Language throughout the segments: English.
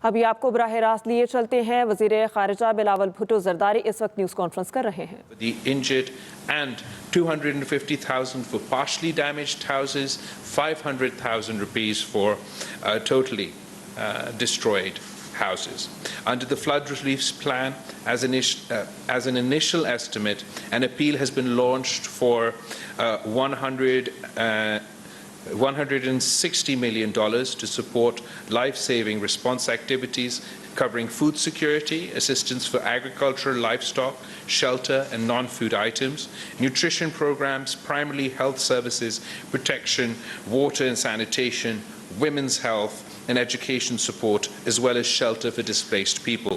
अभी आपको बराह रास्त लिए चलते हैं। वज़ीर ख़ारिजा बिलावल भुट्टो जरदारी इस वक्त न्यूज़ कॉन्फ्रेंस कर रहे हैं। The injured and 250,000 for partially damaged houses, 500,000 rupees for totally destroyed houses. Under the flood relief plan, as an initial estimate, an appeal has been launched for $160 million to support life-saving response activities covering food security, assistance for agriculture, livestock, shelter and non-food items, nutrition programs, primary health services, protection, water and sanitation, women's health and education support, as well as shelter for displaced people.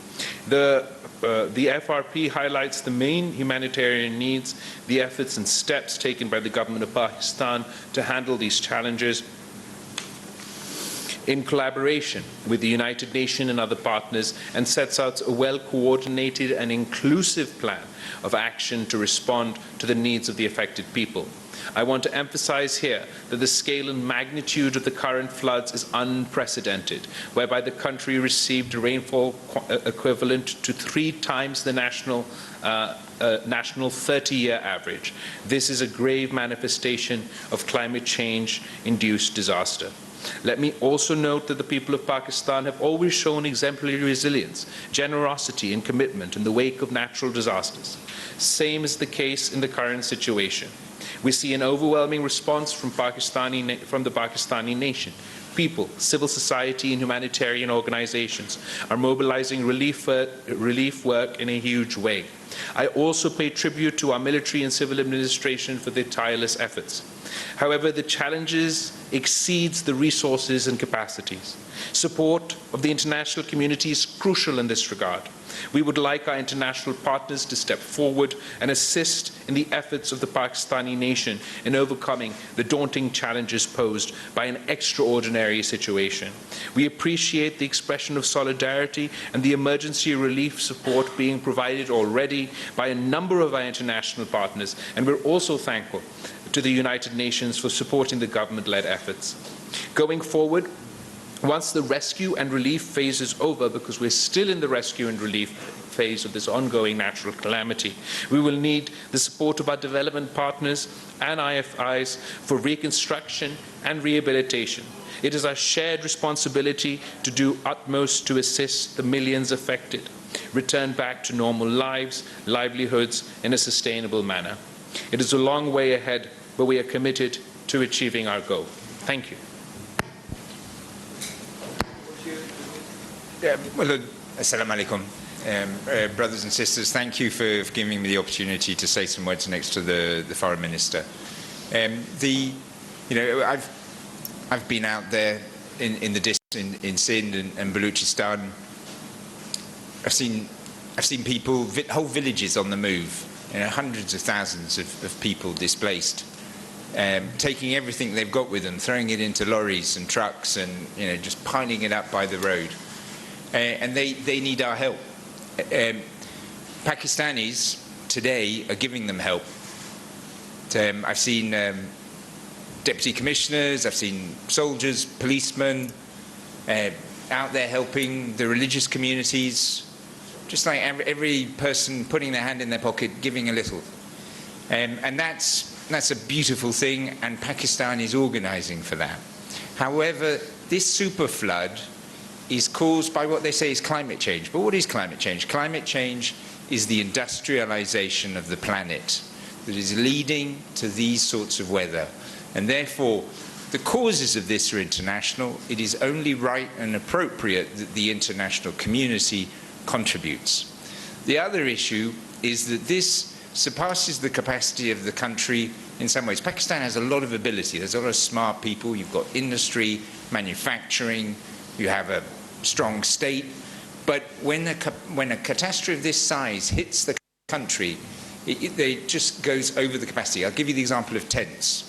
The FRP highlights the main humanitarian needs, the efforts and steps taken by the government of Pakistan to handle these challenges in collaboration with the United Nations and other partners, and sets out a well-coordinated and inclusive plan of action to respond to the needs of the affected people. I want to emphasize here that the scale and magnitude of the current floods is unprecedented, whereby the country received rainfall equivalent to 3 times the national 30-year average. This is a grave manifestation of climate change-induced disaster. Let me also note that the people of Pakistan have always shown exemplary resilience, generosity and commitment in the wake of natural disasters. Same is the case in the current situation. We see an overwhelming response from the Pakistani nation. People, civil society and humanitarian organizations are mobilizing relief work in a huge way. I also pay tribute to our military and civil administration for their tireless efforts. However, the challenges exceeds the resources and capacities. Support of the international community is crucial in this regard. We would like our international partners to step forward and assist in the efforts of the Pakistani nation in overcoming the daunting challenges posed by an extraordinary situation. We appreciate the expression of solidarity and the emergency relief support being provided already by a number of our international partners, and we're also thankful to the United Nations for supporting the government-led efforts. Going forward, once the rescue and relief phase is over, because we're still in the rescue and relief phase of this ongoing natural calamity, we will need the support of our development partners and IFIs for reconstruction and rehabilitation. It is our shared responsibility to do utmost to assist the millions affected, return back to normal lives, livelihoods in a sustainable manner. It is a long way ahead, but we are committed to achieving our goal. Thank you. Well, assalamu alaikum. Brothers and sisters, thank you for giving me the opportunity to say some words next to the foreign minister. I've been out there in the distance in Sindh and Baluchistan. I've seen people, whole villages on the move. Hundreds of thousands of people displaced, taking everything they've got with them, throwing it into lorries and trucks, and just piling it up by the road. And they need our help. Pakistanis today are giving them help. I've seen deputy commissioners, I've seen soldiers, policemen out there helping the religious communities, just like every person putting their hand in their pocket, giving a little. And that's a beautiful thing, and Pakistan is organizing for that. However, this super flood is caused by what they say is climate change. But what is climate change? Climate change is the industrialization of the planet that is leading to these sorts of weather. And therefore, the causes of this are international. It is only right and appropriate that the international community contributes. The other issue is that this surpasses the capacity of the country in some ways. Pakistan has a lot of ability. There's a lot of smart people. You've got industry, manufacturing, you have a strong state. But when a catastrophe of this size hits the country, it just goes over the capacity. I'll give you the example of tents.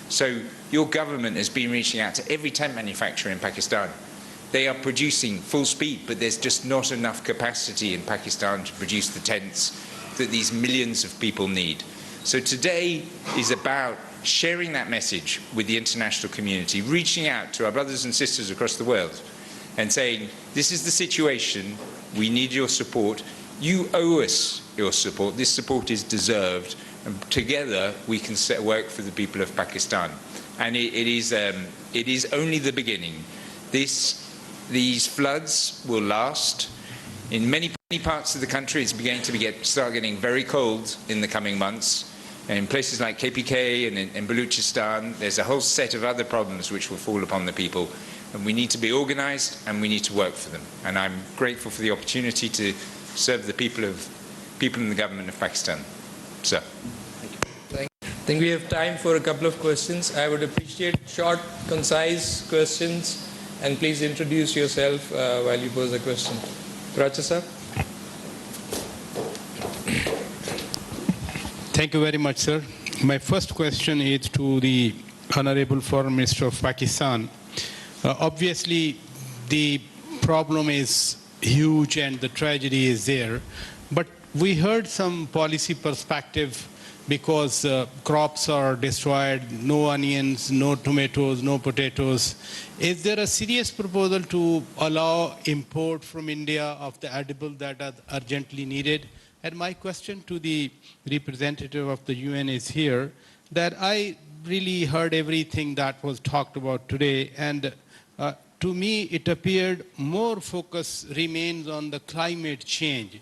So your government has been reaching out to every tent manufacturer in Pakistan. They are producing full speed, but there's just not enough capacity in Pakistan to produce the tents that these millions of people need. So today is about sharing that message with the international community, reaching out to our brothers and sisters across the world and saying, this is the situation, we need your support, you owe us your support, this support is deserved, and together we can work for the people of Pakistan. And it is only the beginning. These floods will last. In many parts of the country, it's beginning to start getting very cold in the coming months. And in places like KPK and in Baluchistan, there's a whole set of other problems which will fall upon the people. And we need to be organized and we need to work for them. And I'm grateful for the opportunity to serve the people in the government of Pakistan. Sir. I think we have time for a couple of questions. I would appreciate short, concise questions, and please introduce yourself while you pose a question. Racha sir. Thank you very much, sir. My first question is to the Honorable Foreign Minister of Pakistan. Obviously, the problem is huge and the tragedy is there, but we heard some policy perspective because crops are destroyed, no onions, no tomatoes, no potatoes. Is there a serious proposal to allow import from India of the edible that are urgently needed? And my question to the representative of the UN is here, that I really heard everything that was talked about today, and to me it appeared more focus remains on the climate change.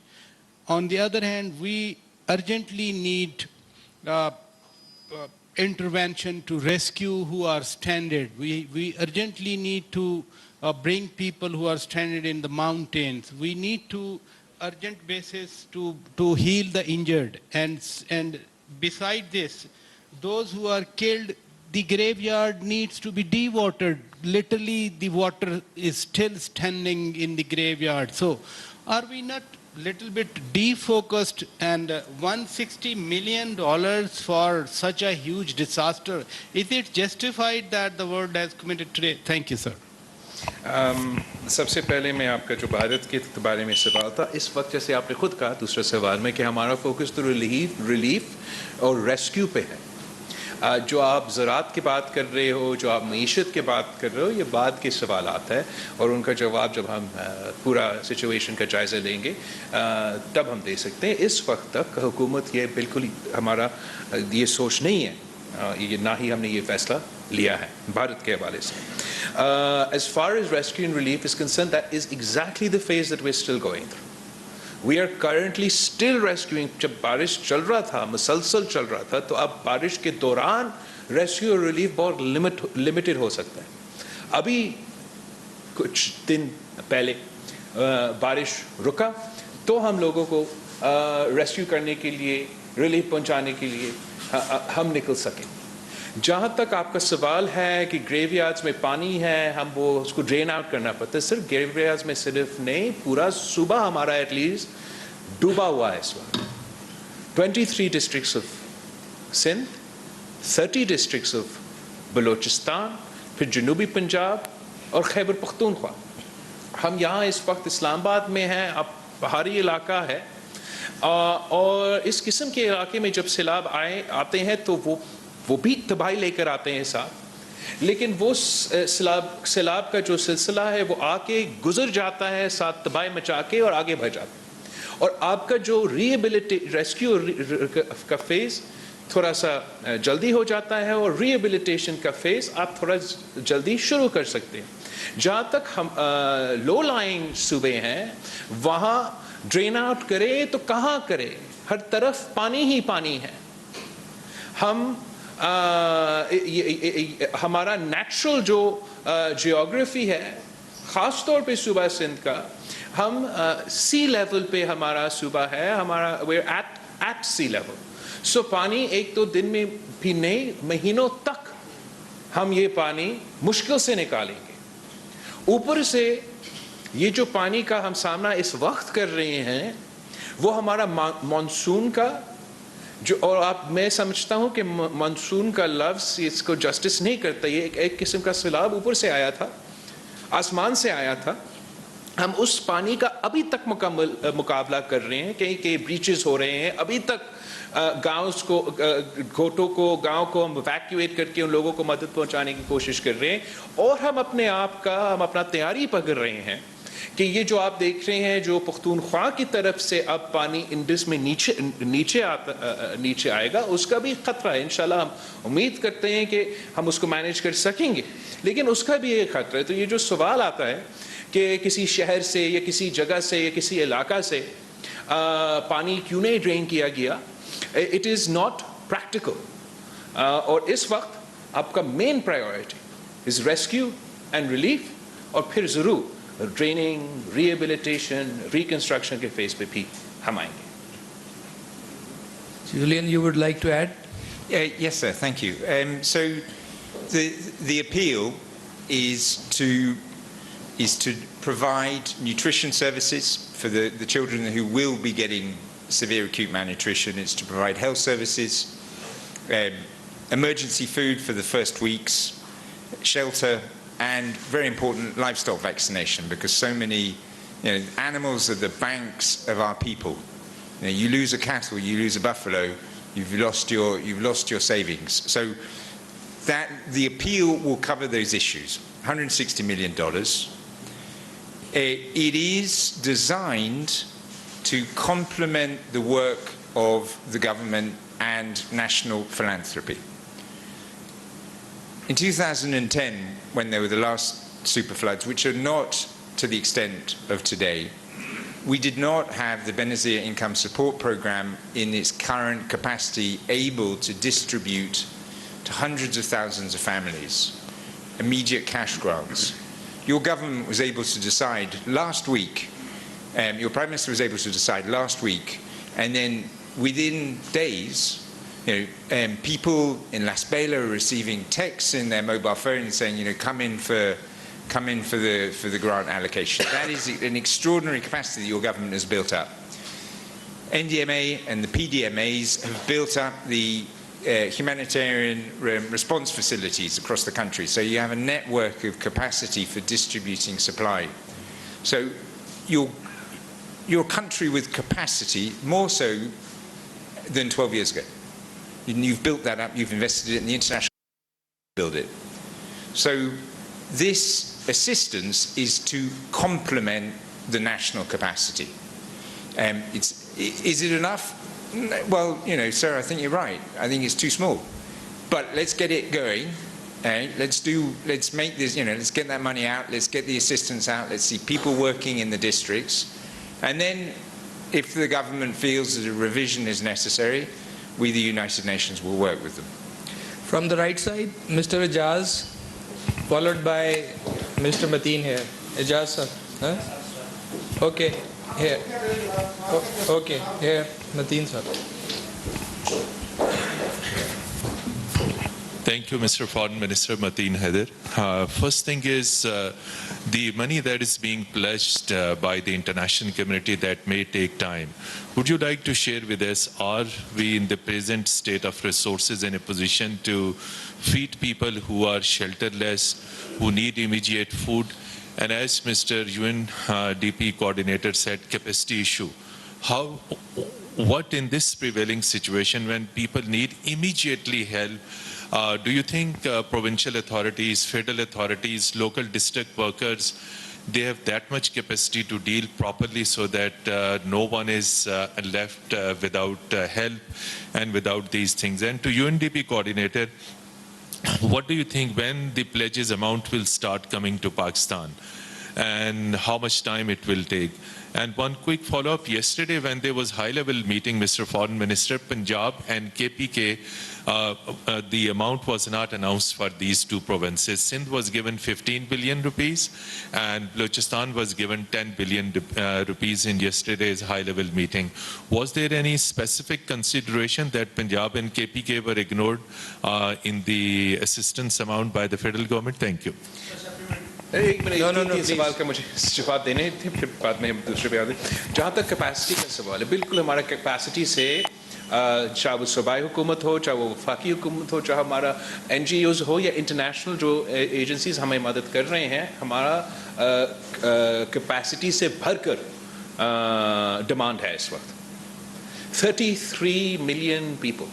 On the other hand, we urgently need intervention to rescue who are stranded. We urgently need to bring people who are stranded in the mountains. We need to urgent basis to heal the injured. And beside this, those who are killed, the graveyard needs to be dewatered. Literally, the water is still standing in the graveyard. So are we not little bit defocused, and $160 million for such a huge disaster? Is it justified that the world has committed today? Thank you, sir. सबसे पहले मैं आपका जो भारत के बारे में सवाल था, इस वक्त जैसे आपने खुद कहा दूसरे सवाल में कि हमारा फोकस तो रिलीफ और रेस्क्यू पे है. जो आप ज़राअत की बात कर रहे हो, जो आप मईशत की बात कर रहे हो, ये बाद के सवालात है और उनका जवाब जब हम पूरा सिचुएशन का जायज़ा लेंगे तब हम दे सकते हैं. इस वक्त तक हुकूमत ये बिल्कुल हमारा ये सोच नहीं है, ये ना ही हमने ये फैसला लिया है भारत के हवाले से. As far as rescue and relief is concerned, that is exactly the phase that we're still going through. We are currently still rescuing. जब बारिश चल रहा था, मुसलसल चल रहा था, तो अब बारिश के दौरान रेस्क्यू और रिलीफ बहुत लिमिटेड हो सकता है. अभी कुछ दिन पहले बारिश रुका तो हम लोगों को रेस्क्यू करने के लिए, रिलीफ पहुंचाने के लिए हम निकल सके. जहाँ तक आपका सवाल है कि ग्रेवयार्ड्स में पानी है, हम वो उसको ड्रेन आउट करना पड़ता है. सिर्फ ग्रेवयार्ड्स में सिर्फ नहीं, पूरा सूबा हमारा एटलीस्ट डूबा हुआ है इस वक्त. 23 districts of Sindh, 30 districts of Balochistan, फिर जनूबी पंजाब और खैबर पख्तूनख्वा. हम यहाँ इस वक्त इस्लामाबाद में हैं. अब पहाड़ी इलाका है और इस किस्म के इलाके में जब सैलाब आते हैं तो वो भी तबाही लेकर आते हैं साथ. लेकिन वो सैलाब का जो सिलसिला है वो आके गुजर जाता है साथ तबाही मचा के और आगे बढ़ जाता है. और आपका जो रेस्क्यू का फेज़ थोड़ा सा जल्दी हो जाता है और रिहेबिलिटेशन का फेज़ आप थोड़ा जल्दी शुरू कर सकते हैं. जहाँ तक हम लो लाइंग सूबे हैं वहाँ ड्रेन आउट करें तो कहाँ करें? हर तरफ पानी ही पानी है. हमारा नेचुरल जो जियोग्राफी है ख़ास तौर पे सूबा सिंध का, हम सी लेवल पे हमारा सूबा है, हमारा we're at sea level. सो पानी एक दो दिन में भी नहीं, महीनों तक हम ये पानी मुश्किल से निकालेंगे. ऊपर से ये जो पानी का हम सामना इस वक्त कर रहे हैं वो हमारा मानसून का जो, और मैं समझता हूँ कि मानसून का लफ्ज़ इसको जस्टिस नहीं करता. ये एक किस्म का सैलाब ऊपर से आया था, आसमान से आया था हम उस पानी का अभी तक मुकाबला कर रहे हैं, कई ब्रीचेस हो रहे हैं, अभी तक गाँव को घोटों को गाँव को हम इवैक्यूएट करके उन लोगों को मदद पहुंचाने की कोशिश कर रहे हैं, और हम अपना तैयारी पकड़ रहे हैं कि ये जो आप देख रहे हैं जो पख्तूनख्वा की तरफ से अब पानी इंडस में नीचे आएगा, उसका भी खतरा है। इंशाल्लाह हम उम्मीद करते हैं कि हम उसको मैनेज कर सकेंगे, लेकिन उसका भी एक खतरा है। तो ये जो सवाल आता है कि किसी शहर से या किसी जगह से या किसी इलाका से पानी क्यों नहीं ड्रेन किया गया, इट इज़ नॉट प्रैक्टिकल। और इस वक्त आपका main priority is rescue and relief, और फिर ज़रूर ड्रेनिंग, रिहेबिलिटेशन, रिकंस्ट्रक्शन के फेज पे भी हम आएंगे। Julian, you would like to add? Yes, sir. Thank you. So the appeal is to provide nutrition services for the children who will be getting severe acute malnutrition. It's to provide health services, emergency food for the first weeks, shelter, and very important livestock vaccination, because so many animals are the banks of our people. You lose a cattle, you lose a buffalo, you've lost your savings. So that the appeal will cover those issues. $160 million. It is designed to complement the work of the government and national philanthropy. In 2010, when there were the last super floods, which are not to the extent of today, we did not have the Benazir Income Support Program in its current capacity able to distribute to hundreds of thousands of families immediate cash grants. Your government was able to decide last week, your Prime Minister was able to decide last week, and then within days, people in Las Bela are receiving texts in their mobile phones saying, come in for the grant allocation. That is an extraordinary capacity that your government has built up. NDMA and the PDMAs have built up the humanitarian response facilities across the country. So you have a network of capacity for distributing supply. So your country with capacity, more so than 12 years ago. You've built that up, you've invested it in the international build it. So this assistance is to complement the national capacity. Is it enough? Well, sir, I think you're right. I think it's too small. But let's get it going. Let's make this, let's get that money out. Let's get the assistance out. Let's see people working in the districts. And then if the government feels that a revision is necessary, we, the United Nations, will work with them. From the right side, Mr. Ijaz, followed by Mr. Mateen here. Ijaz, sir. Huh? Okay, here. Okay, here, Mateen, sir. Thank you, Mr. Foreign Minister Mateen Haider. First thing is the money that is being pledged by the international community that may take time. Would you like to share with us, are we in the present state of resources in a position to feed people who are shelterless, who need immediate food? And as Mr. UNDP coordinator said, capacity issue. What in this prevailing situation when people need immediately help, do you think provincial authorities, federal authorities, local district workers, they have that much capacity to deal properly so that no one is left without help and without these things? And to UNDP coordinator, what do you think when the pledges amount will start coming to Pakistan and how much time it will take? And one quick follow-up, yesterday when there was high-level meeting, Mr. Foreign Minister, Punjab and KPK, the amount was not announced for these two provinces. Sindh was given 15 billion rupees and Balochistan was given 10 billion rupees in yesterday's high-level meeting. Was there any specific consideration that Punjab and KPK were ignored in the assistance amount by the federal government? Thank you. एक minute सवाल का मुझे जवाब देने थे, फिर बाद में दूसरे पे आते। जहाँ तक कैपेसिटी का सवाल है, बिल्कुल हमारा कैपेसिटी से चाहे वो सूबाई हुकूमत हो, चाहे वो वफाकी हुकूमत हो, चाहे हमारा NGOs हो या इंटरनेशनल जो एजेंसीज हमें मदद कर रहे हैं, हमारा कैपेसिटी से भरकर डिमांड है इस वक्त। 33 मिलियन पीपल,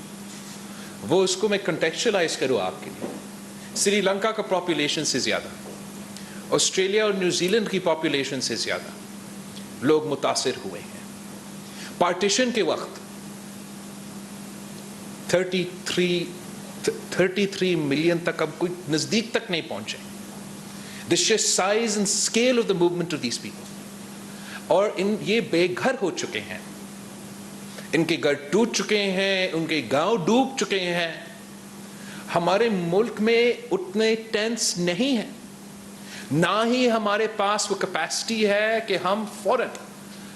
वो उसको मैं कंटेक्चुअलाइज करूँ आपके लिए, श्रीलंका का पॉपुलेशन से ज़्यादा, ऑस्ट्रेलिया और न्यूजीलैंड की पॉपुलेशन से ज़्यादा लोग मुतासिर हुए हैं। पार्टीशन के वक्त 33 मिलियन तक अब कोई नज़दीक तक नहीं पहुंचे। The sheer size and scale of the movement of these people, और ये बेघर हो चुके हैं, इनके घर टूट चुके हैं, उनके गांव डूब चुके हैं। हमारे मुल्क में उतने टेंट्स नहीं हैं, ना ही हमारे पास वो कैपेसिटी है कि हम फौरन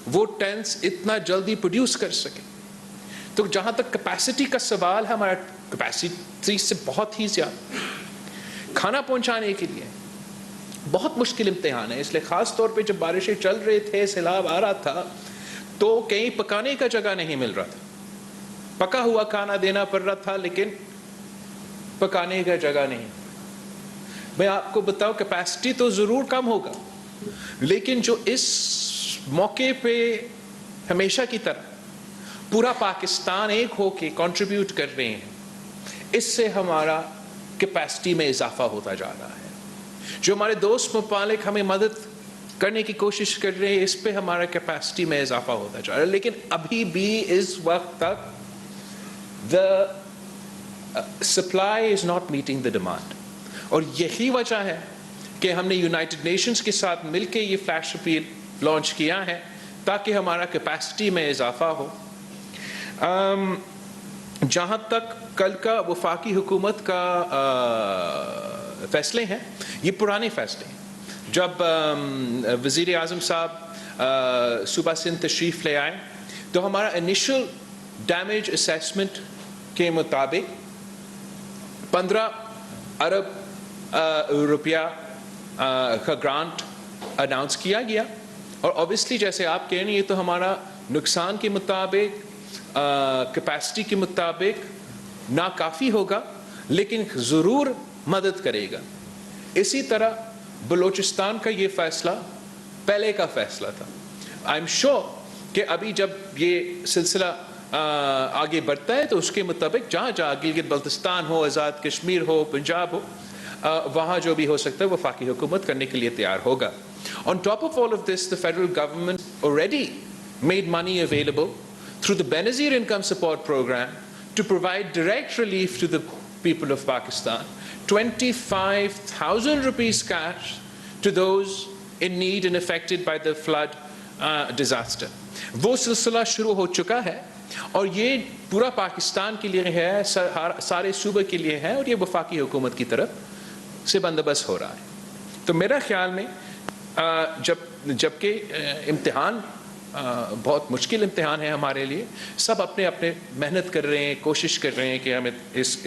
वो टेंट्स इतना जल्दी प्रोड्यूस कर सकें। तो जहाँ तक कैपेसिटी का सवाल है, हमारा कैपेसिटी से बहुत ही ज़्यादा खाना पहुँचाने के लिए बहुत मुश्किल इम्तिहान है। इसलिए ख़ास तौर पे जब बारिशें चल रहे थे, सैलाब आ रहा था, तो कहीं पकाने का जगह नहीं मिल रहा था। पका हुआ खाना देना पड़ रहा था, लेकिन पकाने का जगह नहीं। मैं आपको बताऊं, कैपेसिटी तो ज़रूर कम होगा, लेकिन जो इस मौके पे हमेशा की तरह पूरा पाकिस्तान एक होके कंट्रीब्यूट कर रहे हैं, इससे हमारा कैपेसिटी में इजाफा होता जा रहा है। जो हमारे दोस्त ममालिक हमें मदद करने की कोशिश कर रहे हैं, इस पे हमारा कैपेसिटी में इजाफा होता जा रहा है। लेकिन अभी भी इस वक्त तक the supply is not meeting the demand, और यही वजह है कि हमने यूनाइटेड नेशंस के साथ मिलकर ये फ्लैश अपील लॉन्च किया है, ताकि हमारा कैपेसिटी में इजाफा हो। जहाँ तक कल का वफाकी हुकूमत का फैसले हैं, ये पुराने फैसले हैं। जब वज़ीर आज़म साहब सूबा सिंध तशरीफ़ ले आए, तो हमारा इनिशियल डैमेज असेसमेंट के मुताबिक 15 अरब रुपया का ग्रांट अनाउंस किया गया। और ऑब्वियसली जैसे आप कह रहे हैं, ये तो हमारा नुकसान के मुताबिक, कैपेसिटी के मुताबिक नाकाफ़ी होगा, लेकिन ज़रूर मदद करेगा। इसी तरह बलूचिस्तान का ये फ़ैसला पहले का फ़ैसला था। आई एम श्योर कि अभी जब ये सिलसिला आगे बढ़ता है, तो उसके मुताबिक जहाँ जहाँ गिलगित बल्तिस्तान हो, आज़ाद कश्मीर हो, पंजाब हो, वहाँ जो भी हो सकता है वफाकी हुकूमत करने के लिए तैयार होगा। On top of all of this, the federal government already made money available through the Benazir Income Support Program to provide direct relief to the people of Pakistan, 25,000 rupees cash to those in need and affected by the flood disaster. वो सिलसिला शुरू हो चुका है, और ये पूरा पाकिस्तान के लिए है, सारे सूबे के लिए है, और ये वफाकी हुकूमत की तरफ से बंदोबस्त हो रहा है। तो मेरा ख्याल में जबकि इम्तिहान बहुत मुश्किल इम्तिहान है हमारे लिए, सब अपने अपने मेहनत कर रहे हैं, कोशिश कर रहे हैं कि हम इस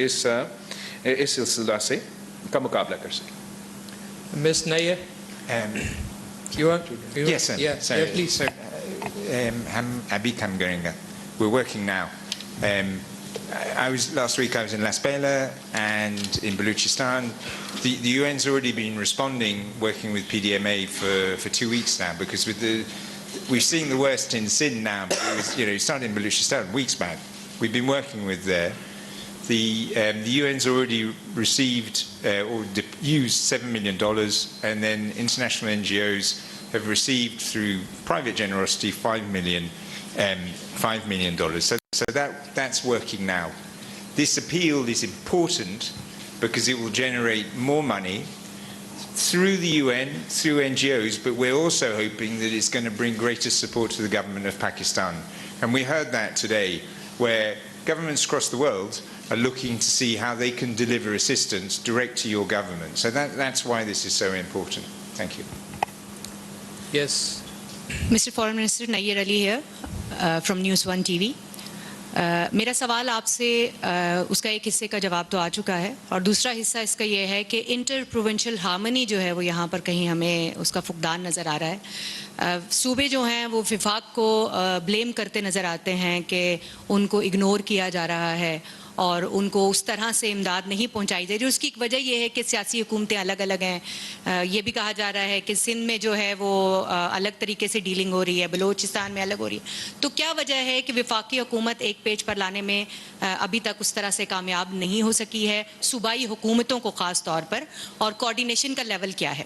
सिलसिला से का मुकाबला कर सकें। Miss Nair, Yes, sir. Yeah, So, yeah, please. So, Abikam Goringa. We're working now. Last week I was in Las Bela and in Baluchistan. The UN's already been responding, working with PDMA for 2 weeks now, because we've seen the worst in Sindh now. But it started in Baluchistan weeks back. We've been working with there. The UN's already received or used $7 million, and then international NGOs have received through private generosity $5 million. So that's working now. This appeal is important because it will generate more money through the UN, through NGOs, but we're also hoping that it's going to bring greater support to the government of Pakistan. And we heard that today, where governments across the world are looking to see how they can deliver assistance direct to your government. So that's why this is so important. Thank you. Yes. Mr. Foreign Minister, Nayyar Ali here from News 1 TV. میرا سوال آپ سے اس کا ایک حصے کا جواب تو آ چکا ہے، اور دوسرا حصہ اس کا یہ ہے کہ انٹر پروونشل ہارمنی جو ہے وہ یہاں پر کہیں ہمیں اس کا فقدان نظر آ رہا ہے. صوبے جو ہیں وہ وفاق کو بلیم کرتے نظر آتے ہیں کہ ان کو اگنور کیا جا رہا ہے اور ان کو اس طرح سے امداد نہیں پہنچائی جا رہی. اس کی ایک وجہ یہ ہے کہ سیاسی حکومتیں الگ الگ ہیں. یہ بھی کہا جا رہا ہے کہ سندھ میں جو ہے وہ الگ طریقے سے ڈیلنگ ہو رہی ہے، بلوچستان میں الگ ہو رہی ہے. تو کیا وجہ ہے کہ وفاقی حکومت ایک پیج پر لانے میں ابھی تک اس طرح سے کامیاب نہیں ہو سکی ہے، صوبائی حکومتوں کو خاص طور پر، اور کوارڈینیشن کا لیول کیا ہے؟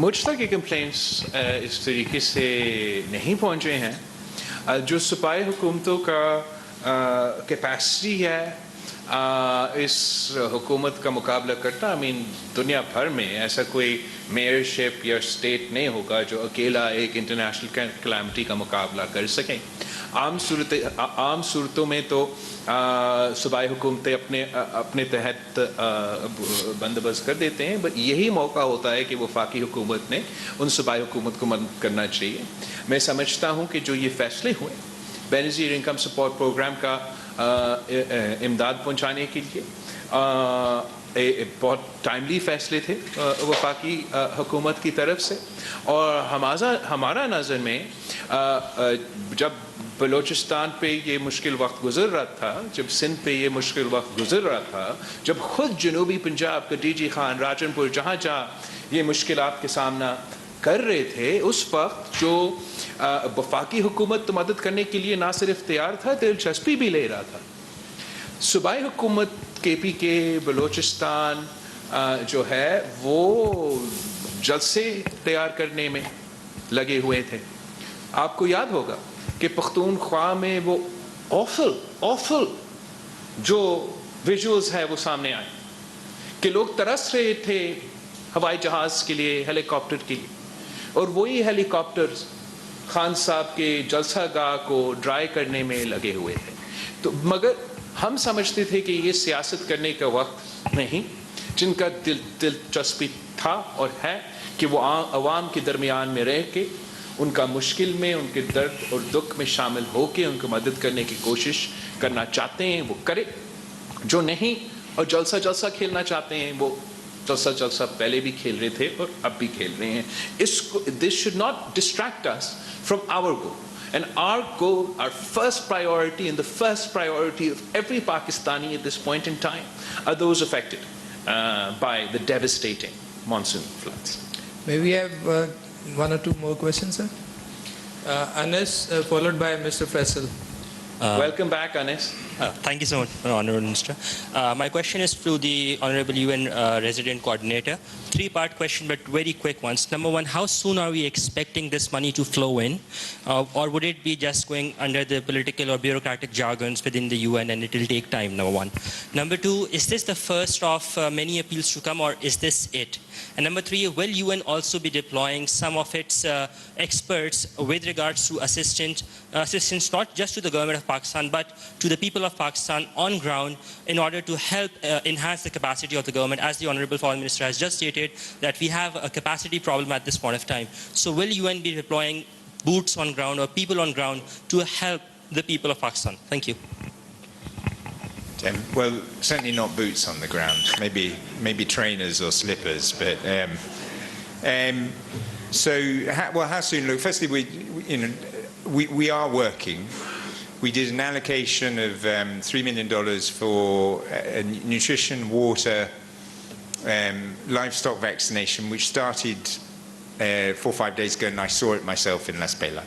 مجھ تک یہ کمپلینٹس اس طریقے سے نہیں پہنچے ہیں. جو صوبائی حکومتوں کا کیپیسٹی ہے اس حکومت کا مقابلہ کرتا، دنیا بھر میں ایسا کوئی میئرشپ یا اسٹیٹ نہیں ہوگا جو اکیلا ایک انٹرنیشنل کلیمٹی کا مقابلہ کر سکیں. عام صورتوں میں تو صوبائی حکومتیں اپنے تحت بندوبست کر دیتے ہیں، بٹ یہی موقع ہوتا ہے کہ وفاقی حکومت نے ان صوبائی حکومت کو مدد کرنا چاہیے. میں سمجھتا ہوں کہ جو یہ فیصلے ہوئے بینظیر انکم سپورٹ پروگرام کا امداد پہنچانے کے لیے، بہت ٹائملی فیصلے تھے وفاقی حکومت کی طرف سے. اور ہمارا نظر میں جب بلوچستان پہ یہ مشکل وقت گزر رہا تھا، جب سندھ پہ یہ مشکل وقت گزر رہا تھا، جب خود جنوبی پنجاب کا ڈی جی خان، راجن پور، جہاں یہ مشکلات کے سامنا کر رہے تھے، اس وقت جو وفاقی حکومت تو مدد کرنے کے لیے نہ صرف تیار تھا، دلچسپی بھی لے رہا تھا. صوبائی حکومت کے پی کے بلوچستان جو ہے وہ جلسے تیار کرنے میں لگے ہوئے تھے. آپ کو یاد ہوگا کہ پختونخوا میں وہ آفل جو ویژولز ہے وہ سامنے آئے کہ لوگ ترس رہے تھے ہوائی جہاز کے لیے، ہیلی کاپٹر کے لیے، اور وہی ہیلی کاپٹرز خان صاحب کے جلسہ گاہ کو ڈرائی کرنے میں لگے ہوئے تھے. تو مگر ہم سمجھتے تھے کہ یہ سیاست کرنے کا وقت نہیں. جن کا دلچسپی تھا اور ہے کہ وہ عوام کے درمیان میں رہ کے ان کا مشکل میں، ان کے درد اور دکھ میں شامل ہو کے ان کو مدد کرنے کی کوشش کرنا چاہتے ہیں، وہ کرے. جو نہیں اور جلسہ کھیلنا چاہتے ہیں، وہ جلسہ پہلے بھی کھیل رہے تھے اور اب بھی کھیل رہے ہیں. This should not distract us from our goal. And our goal, our first priority, and the first priority of every Pakistani at this point in time are those affected by the devastating monsoon floods. May we have one or two more questions, sir? Anas, followed by Mr. Faisal. Welcome back, Anis. Thank you so much, Honorable Minister. My question is to the Honorable UN Resident Coordinator. Three-part question, but very quick ones. Number one, how soon are we expecting this money to flow in? Or would it be just going under the political or bureaucratic jargons within the UN and it will take time, number one? Number two, is this the first of many appeals to come, or is this it? And number three, will UN also be deploying some of its experts with regards to assistance not just to the government of Pakistan, but to the people of Pakistan on ground in order to help enhance the capacity of the government? As the Honorable Foreign Minister has just stated, that we have a capacity problem at this point of time. So will UN be deploying boots on ground or people on ground to help the people of Pakistan? Thank you. Well, certainly not boots on the ground. Maybe trainers or slippers. But how soon? Look, firstly, we are working. We did an allocation of $3 million for nutrition, water, livestock vaccination, which started 4 or 5 days ago, and I saw it myself in Las Vegas.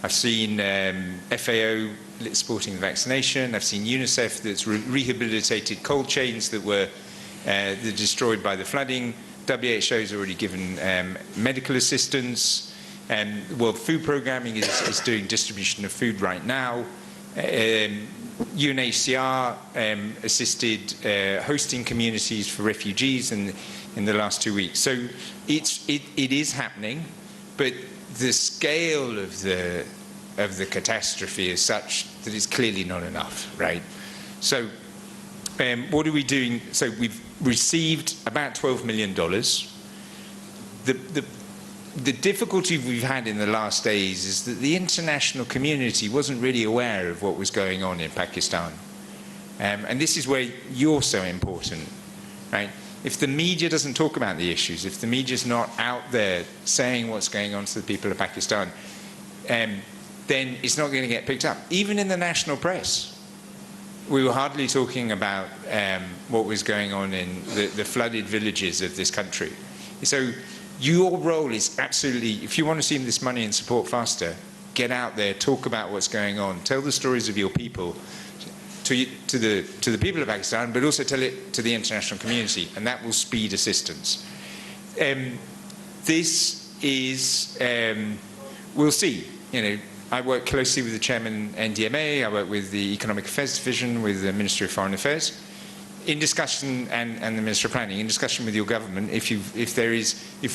I've seen FAO supporting the vaccination. I've seen UNICEF that's rehabilitated cold chains that were destroyed by the flooding. WHO has already given medical assistance. World Food Programming is doing distribution of food right now. UNHCR assisted hosting communities for refugees in the last 2 weeks. So it is happening, but the scale of the catastrophe is such that it's clearly not enough, right? So what are we doing? So we've received about $12 million. the difficulty we've had in the last days is that the international community wasn't really aware of what was going on in Pakistan. And this is where you're so important, right? If the media doesn't talk about the issues, if the media's not out there saying what's going on to the people of Pakistan, then it's not going to get picked up. Even in the national press, we were hardly talking about what was going on in the flooded villages of this country. So your role is absolutely, if you want to see this money and support faster, get out there, talk about what's going on, tell the stories of your people to the people of Pakistan, but also tell it to the international community, and that will speed assistance. This is, we'll see. You know, I work closely with the chairman NDMA, I work with the Economic Affairs Division, with the Ministry of Foreign Affairs, in discussion, and the Minister of Planning, in discussion with your government, if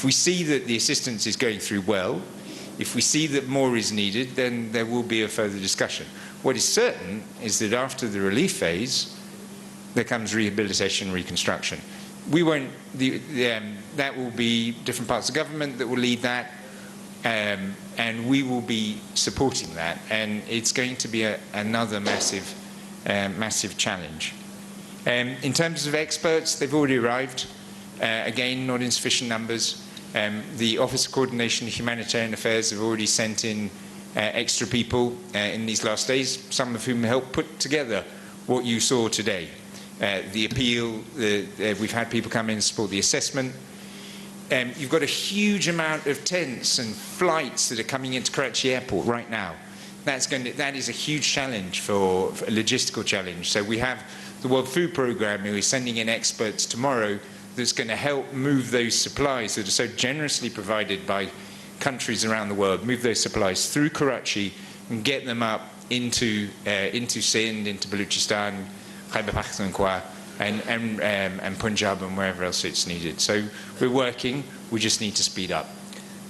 we see that the assistance is going through well, if we see that more is needed, then there will be a further discussion. What is certain is that after the relief phase, there comes rehabilitation and reconstruction. We won't, that will be different parts of government that will lead that, and we will be supporting that, and it's going to be another massive, massive challenge. In terms of experts, they've already arrived. Again, not in sufficient numbers. The Office of Coordination of Humanitarian Affairs have already sent in extra people in these last days, some of whom helped put together what you saw today. The appeal, we've had people come in and support the assessment. You've got a huge amount of tents and flights that are coming into Karachi Airport right now. That is a huge challenge, for a logistical challenge. So we have the World Food Programme, who is sending in experts tomorrow, that's going to help move those supplies that are so generously provided by countries around the world, move those supplies through Karachi and get them up into Sindh, into Baluchistan, Khyber Pakhtunkhwa, and Punjab, and wherever else it's needed. So we're working, we just need to speed up.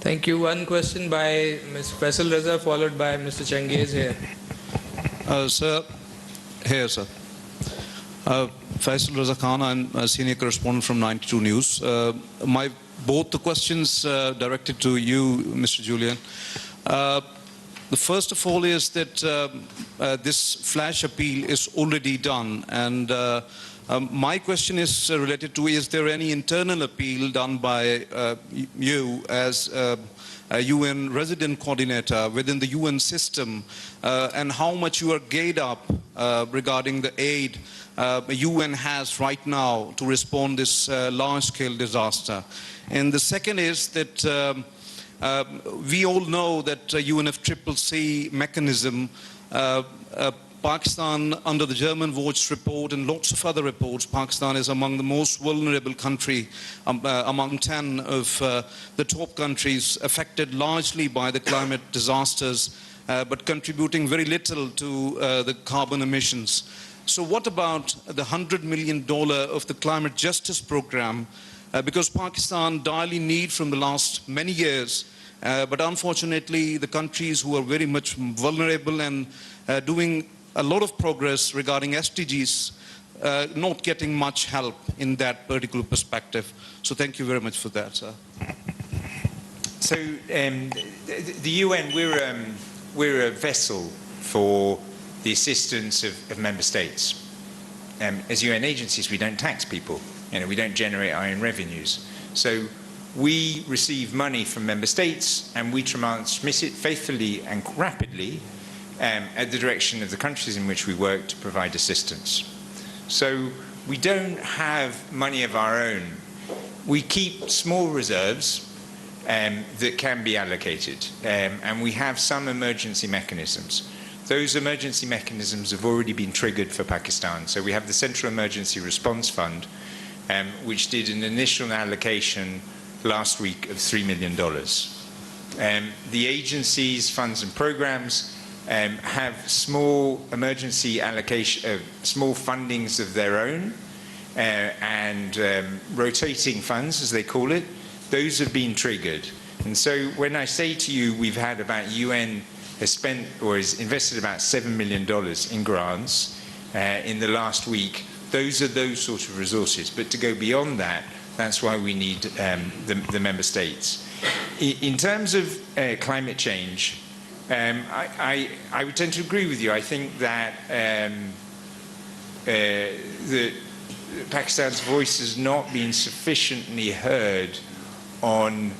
Thank you. One question by Ms. Faisal Raza, followed by Mr. Changiz here. Sir, here, sir. Faisal Raza Khan, I'm a senior correspondent from 92 News. Both the questions directed to you, Mr. Julian. The first of all is that this flash appeal is already done, and my question is related to, is there any internal appeal done by you as a UN resident coordinator within the UN system, and how much you are geared up regarding the aid UN has right now to respond this large-scale disaster? And the second is that we all know that UNFCCC mechanism, Pakistan, under the German Watch report and lots of other reports, Pakistan is among the most vulnerable country, among 10 of the top countries affected largely by the climate disasters, but contributing very little to the carbon emissions. So what about the $100 million of the climate justice program? Because Pakistan direly need from the last many years, but unfortunately the countries who are very much vulnerable and doing a lot of progress regarding SDGs, not getting much help in that particular perspective. So thank you very much for that, sir. So the UN, we're a vessel for the assistance of member states. As UN agencies, we don't tax people. We don't generate our own revenues. So we receive money from member states, and we transmit it faithfully and rapidly at the direction of the countries in which we work to provide assistance. So we don't have money of our own. We keep small reserves that can be allocated, and we have some emergency mechanisms. Those emergency mechanisms have already been triggered for Pakistan. So we have the Central Emergency Response Fund, which did an initial allocation last week of $3 million. The agencies, funds and programs have small emergency allocation, small fundings of their own, and rotating funds, as they call it. Those have been triggered. And so when I say to you, we've had about UN has spent or has invested about $7 million in grants in the last week, those are those sort of resources. But to go beyond that, that's why we need the member states. In terms of climate change, I would tend to agree with you. I think that Pakistan's voice has not been sufficiently heard on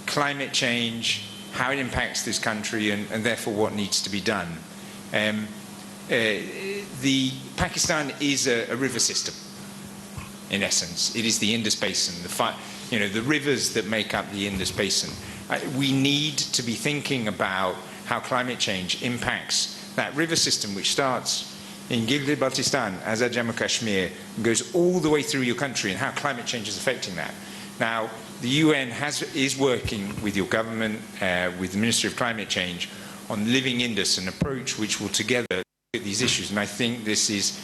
climate change, how it impacts this country, and therefore what needs to be done. Pakistan is a river system, in essence. It is the Indus Basin, the rivers that make up the Indus Basin. We need to be thinking about how climate change impacts that river system, which starts in Gilgit-Baltistan, Azad Jammu Kashmir, and goes all the way through your country, and how climate change is affecting that. Now, the UN is working with your government, with the Ministry of Climate Change, on Living Indus, an approach which will together look at these issues. And I think this is,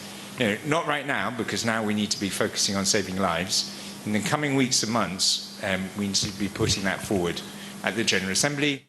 not right now, because now we need to be focusing on saving lives. In the coming weeks and months, we need to be putting that forward at the General Assembly.